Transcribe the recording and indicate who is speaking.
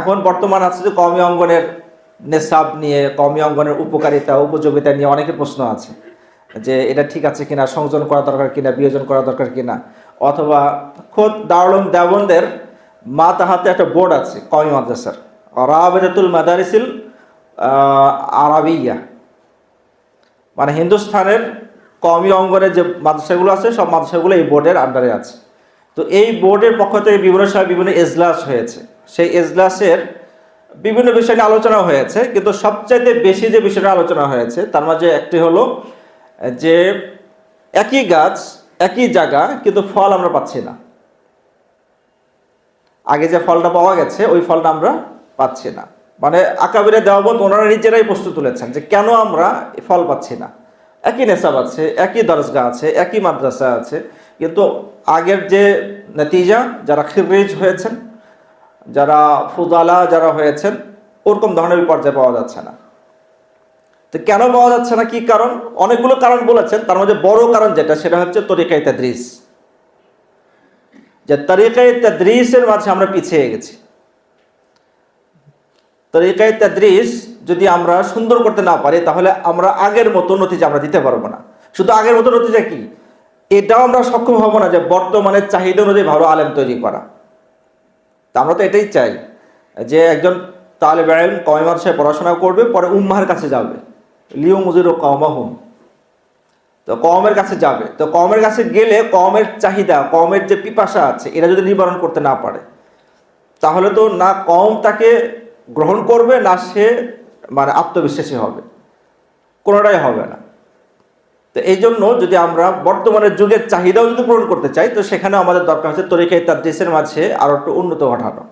Speaker 1: এখন বর্তমান আছে যে কওমি অঙ্গনের নেশাব নিয়ে, কওমি অঙ্গনের উপকারিতা উপযোগিতা নিয়ে অনেকের প্রশ্ন আছে যে এটা ঠিক আছে কিনা, সংযোজন করা দরকার কিনা, বিয়োজন করা দরকার কিনা। অথবা খোদ দারুল উলুম দেওবন্দের মাতাহাতে একটা বোর্ড আছে কওমি মাদ্রাসার, রাবিতাতুল মাদারিসিল আরাবিয়া, মানে হিন্দুস্তানের কওমি অঙ্গনের যে মাদ্রাসাগুলো আছে সব মাদ্রাসাগুলো এই বোর্ডের আন্ডারে আছে। তো এই বোর্ডের পক্ষ থেকে বিভিন্ন সময় বিভিন্ন এজলাস হয়েছে, সেই এজলাসের বিভিন্ন বিষয় নিয়ে আলোচনা হয়েছে, কিন্তু সবচাইতে বেশি যে বিষয়টা আলোচনা হয়েছে তার মাঝে একটি হলো যে একই গাছ একই জায়গা কিন্তু ফল আমরা পাচ্ছি না। আগে যে ফলটা পাওয়া গেছে ওই ফলটা আমরা পাচ্ছি না, মানে আকাবিরে দেওবন্দ ওনারা নিজেরাই প্রশ্ন তুলেছেন যে কেন আমরা ফল পাচ্ছি না। একই নেশাব আছে, একই দরজগা আছে, একই মাদ্রাসা আছে, কিন্তু আগের যে নতিজা, যারা খিরিজ হয়েছেন, যারা ফুদালা যারা হয়েছেন, ওরকম ধরনের পর্যায়ে পাওয়া যাচ্ছে না। তো কেন পাওয়া যাচ্ছে না, কি কারণ? অনেকগুলো কারণ বলেছেন, তার মধ্যে বড় কারণ যেটা সেটা হচ্ছে তরিকায়ে তাদরিস, যে তরিকায়ে তাদরিসের মাঝে আমরা পিছিয়ে গেছি। তরিকায়ে তাদরিস যদি আমরা সুন্দর করতে না পারি তাহলে আমরা আগের মতো নতিজা আমরা দিতে পারবো না। শুধু আগের মতো নতিজা কি, এটাও আমরা সক্ষম হব না যে বর্তমানে চাহিদা অনুযায়ী ভালো আলেম তৈরি করা। তা আমরা তো এটাই চাই যে একজন তালেব ইলম কওমি মাদ্রাসায় পড়াশোনা করবে, পরে উম্মাহের কাছে যাবে, লিউ মুজিরু কওমাহুম, তো কওমের কাছে যাবে। তো কওমের কাছে গেলে কওমের চাহিদা, কওমের যে পিপাসা আছে এটা যদি নিবারণ করতে না পারে তাহলে তো না কওম তাকে গ্রহণ করবে, না সে মানে আত্মবিশ্বাসী হবে, কোনোটাই হবে না। তো এই জন্য যদি আমরা বর্তমানের যুগের চাহিদাও যদি পূরণ করতে চাই তো সেখানে আমাদের দরকার হচ্ছে তরিকায়ে তাদরিসের মাঝে আরো একটু উন্নত ঘটানো।